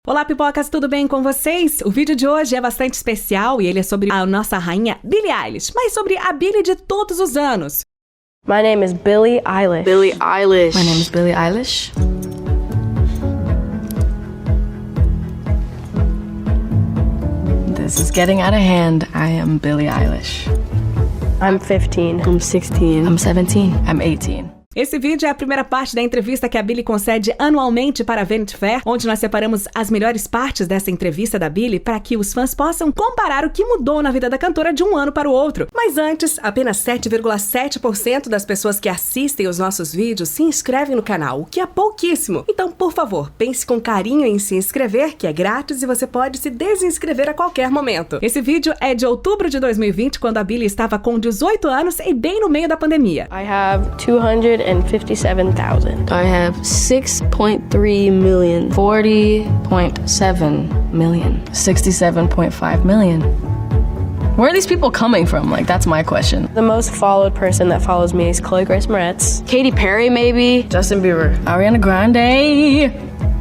Olá, pipocas, tudo bem com vocês? O vídeo de hoje é bastante especial e ele é sobre a nossa rainha Billie Eilish, mas sobre a Billie de todos os anos. My name is Billie Eilish. Billie Eilish. My name is Billie Eilish. This is getting out of hand. I am Billie Eilish. I'm 15. I'm 16. I'm 17. I'm 18. Esse vídeo é a primeira parte da entrevista que a Billie concede anualmente para a Vanity Fair, onde nós separamos as melhores partes dessa entrevista da Billie para que os fãs possam comparar o que mudou na vida da cantora de um ano para o outro. Mas antes, apenas 7,7% das pessoas que assistem os nossos vídeos se inscrevem no canal, o que é pouquíssimo. Então, por favor, pense com carinho em se inscrever, que é grátis e você pode se desinscrever a qualquer momento. Esse vídeo é de outubro de 2020, quando a Billie estava com 18 anos e bem no meio da pandemia. I have 257,000. I have 6.3 million. 40.7 million. 67.5 million. Where are these people coming from? Like, that's my question. The most followed person that follows me is Chloe Grace Moretz. Katy Perry, maybe? Justin Bieber. Ariana Grande.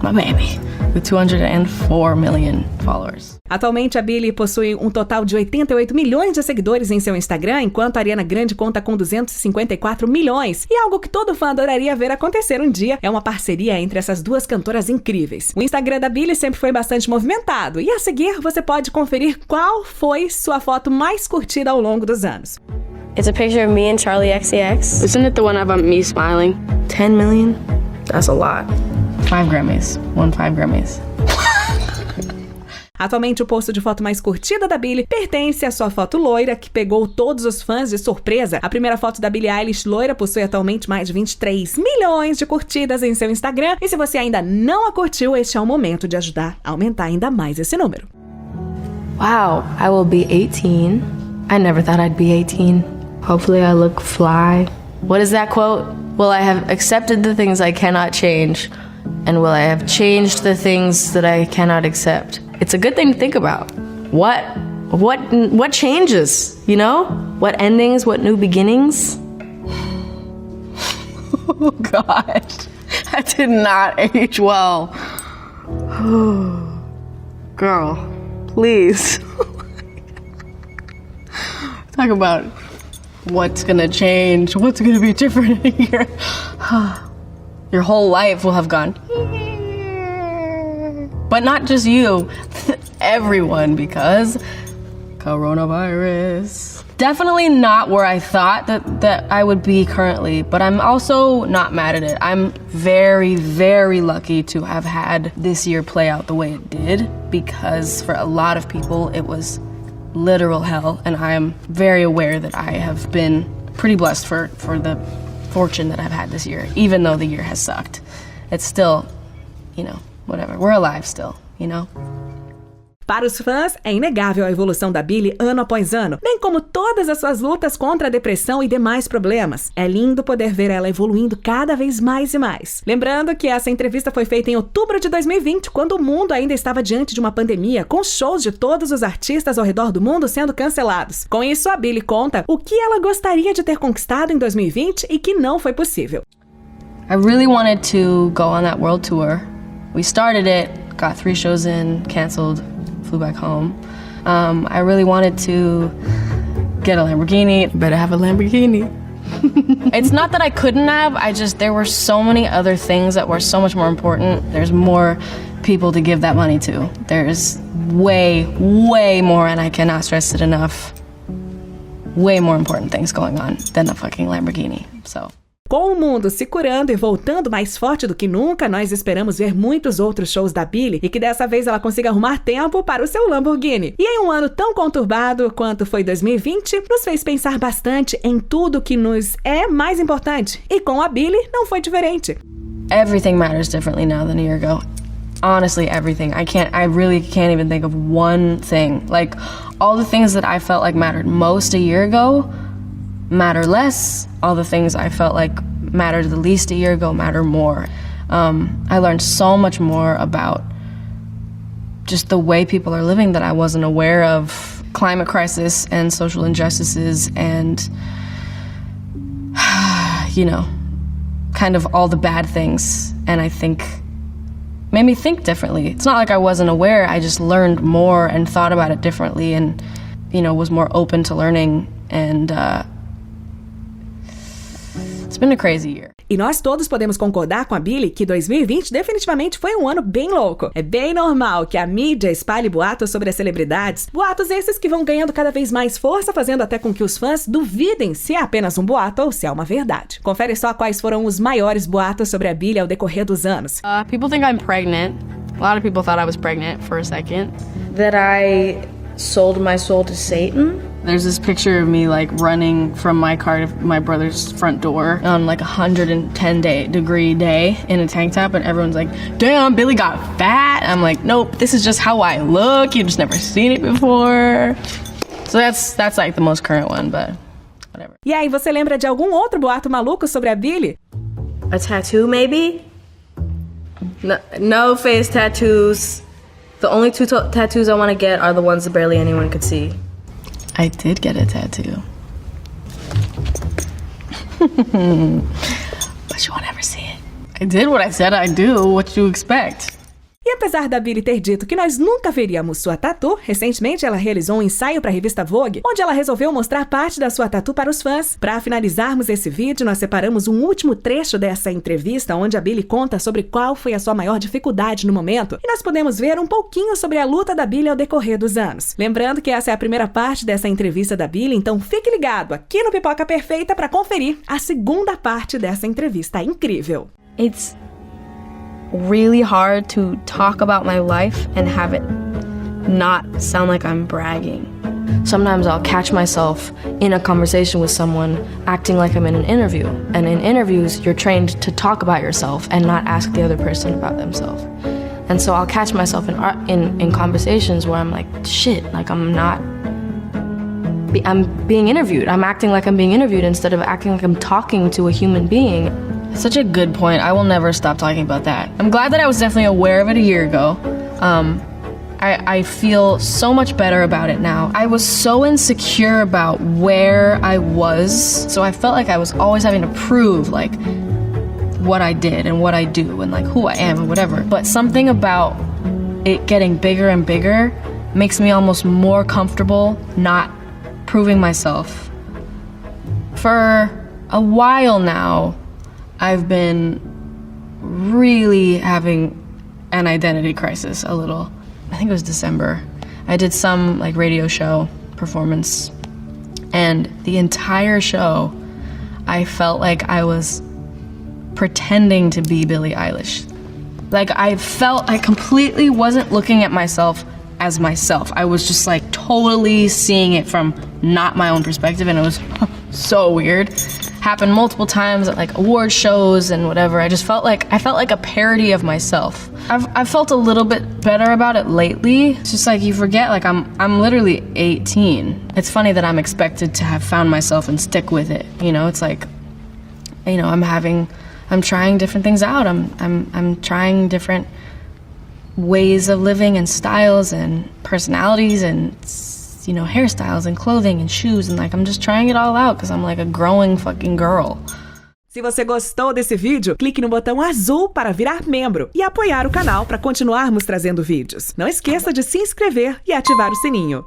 My baby. With 204 million followers. Atualmente, a Billie possui um total de 88 milhões de seguidores em seu Instagram, enquanto a Ariana Grande conta com 254 milhões. E algo que todo fã adoraria ver acontecer um dia é uma parceria entre essas duas cantoras incríveis. O Instagram da Billie sempre foi bastante movimentado, e a seguir você pode conferir qual foi sua foto mais curtida ao longo dos anos. It's a picture of me and Charlie XCX. Isn't it the one of me smiling? 10 million? That's a lot. 5 Grammys. Won 5 Grammys. Atualmente, o posto de foto mais curtida da Billie pertence à sua foto loira, que pegou todos os fãs de surpresa. A primeira foto da Billie Eilish loira possui atualmente mais de 23 milhões de curtidas em seu Instagram. E se você ainda não a curtiu, este é o momento de ajudar a aumentar ainda mais esse número. Wow, I will be 18. I never thought I'd be 18. Hopefully I look fly. What is that quote? Will I have accepted the things I cannot change? And will I have changed the things that I cannot accept? It's a good thing to think about. What changes, you know? What endings, what new beginnings? Oh God, I did not age well. Girl, please. Talk about what's gonna change, what's gonna be different in a year. Your whole life will have gone. But not just you, everyone, because coronavirus. Definitely not where I thought that I would be currently, but I'm also not mad at it. I'm very, very lucky to have had this year play out the way it did, because for a lot of people it was literal hell, and I am very aware that I have been pretty blessed for the fortune that I've had this year, even though the year has sucked. It's still, you know, whatever. We're alive still, you know? Para os fãs, é inegável a evolução da Billie ano após ano, bem como todas as suas lutas contra a depressão e demais problemas. É lindo poder ver ela evoluindo cada vez mais e mais. Lembrando que essa entrevista foi feita em outubro de 2020, quando o mundo ainda estava diante de uma pandemia, com shows de todos os artistas ao redor do mundo sendo cancelados. Com isso, a Billie conta o que ela gostaria de ter conquistado em 2020 e que não foi possível. I really wanted to go on that world tour. We started it, got 3 shows in, canceled, flew back home. I really wanted to get a Lamborghini. You better have a Lamborghini. It's not that I couldn't have, there were so many other things that were so much more important. There's more people to give that money to. There's way, way more, and I cannot stress it enough, way more important things going on than a fucking Lamborghini, so... Com o mundo se curando e voltando mais forte do que nunca, nós esperamos ver muitos outros shows da Billie e que dessa vez ela consiga arrumar tempo para o seu Lamborghini. E em um ano tão conturbado quanto foi 2020, nos fez pensar bastante em tudo que nos é mais importante. E com a Billie não foi diferente. Everything matters differently now than a year ago. Honestly, everything. I really can't even think of one thing. Like, all the things that I felt like mattered most a year ago matter less. All the things I felt like mattered the least a year ago matter more. I learned so much more about just the way people are living that I wasn't aware of. Climate crisis and social injustices and, you know, kind of all the bad things. And I think made me think differently. It's not like I wasn't aware, I just learned more and thought about it differently and, you know, was more open to learning, and it's been a crazy year. E nós todos podemos concordar com a Billie que 2020 definitivamente foi um ano bem louco. É bem normal que a mídia espalhe boatos sobre as celebridades, boatos esses que vão ganhando cada vez mais força, fazendo até com que os fãs duvidem se é apenas um boato ou se é uma verdade. Confere só quais foram os maiores boatos sobre a Billie ao decorrer dos anos. People think I'm pregnant. A lot of people thought I was pregnant for a second. That I sold my soul to Satan. There's this picture of me like running from my car to my brother's front door on like 110-degree day in a tank top, and everyone's like, damn, Billie got fat. I'm like, nope, this is just how I look. You've just never seen it before. So that's like the most current one, but whatever. E aí, você lembra de algum outro boato maluco sobre a Billie? A tattoo, maybe? No face tattoos. The only two tattoos I want to get are the ones that barely anyone could see. I did get a tattoo. But you won't ever see it. I did what I said I'd do. What do you expect? E apesar da Billie ter dito que nós nunca veríamos sua tatu, recentemente ela realizou um ensaio para a revista Vogue, onde ela resolveu mostrar parte da sua tatu para os fãs. Para finalizarmos esse vídeo, nós separamos um último trecho dessa entrevista, onde a Billie conta sobre qual foi a sua maior dificuldade no momento, e nós podemos ver um pouquinho sobre a luta da Billie ao decorrer dos anos. Lembrando que essa é a primeira parte dessa entrevista da Billie, então fique ligado aqui no Pipoca Perfeita para conferir a segunda parte dessa entrevista incrível. It's really hard to talk about my life and have it not sound like I'm bragging. Sometimes I'll catch myself in a conversation with someone acting like I'm in an interview. And in interviews, you're trained to talk about yourself and not ask the other person about themselves. And so I'll catch myself in conversations where I'm like, shit, like I'm being interviewed. I'm acting like I'm being interviewed instead of acting like I'm talking to a human being. Such a good point. I will never stop talking about that. I'm glad that I was definitely aware of it a year ago. I feel so much better about it now. I was so insecure about where I was, so I felt like I was always having to prove like what I did and what I do and like who I am and whatever. But something about it getting bigger and bigger makes me almost more comfortable not proving myself. For a while now, I've been really having an identity crisis a little. I think it was December. I did some like radio show performance, and the entire show I felt like I was pretending to be Billie Eilish. Like I felt I completely wasn't looking at myself as myself. I was just like totally seeing it from not my own perspective, and it was so weird. Happened multiple times at like award shows and whatever. I felt like a parody of myself. I've felt a little bit better about it lately. It's just like you forget, like I'm literally 18. It's funny that I'm expected to have found myself and stick with it. You know, it's like, you know, I'm trying different things out. I'm trying different ways of living and styles and personalities and, you know, hairstyles and clothing and shoes, and like I'm just trying it all out because I'm like a growing fucking girl. Se você gostou desse vídeo, clique no botão azul para virar membro e apoiar o canal para continuarmos trazendo vídeos. Não esqueça de se inscrever e ativar o sininho.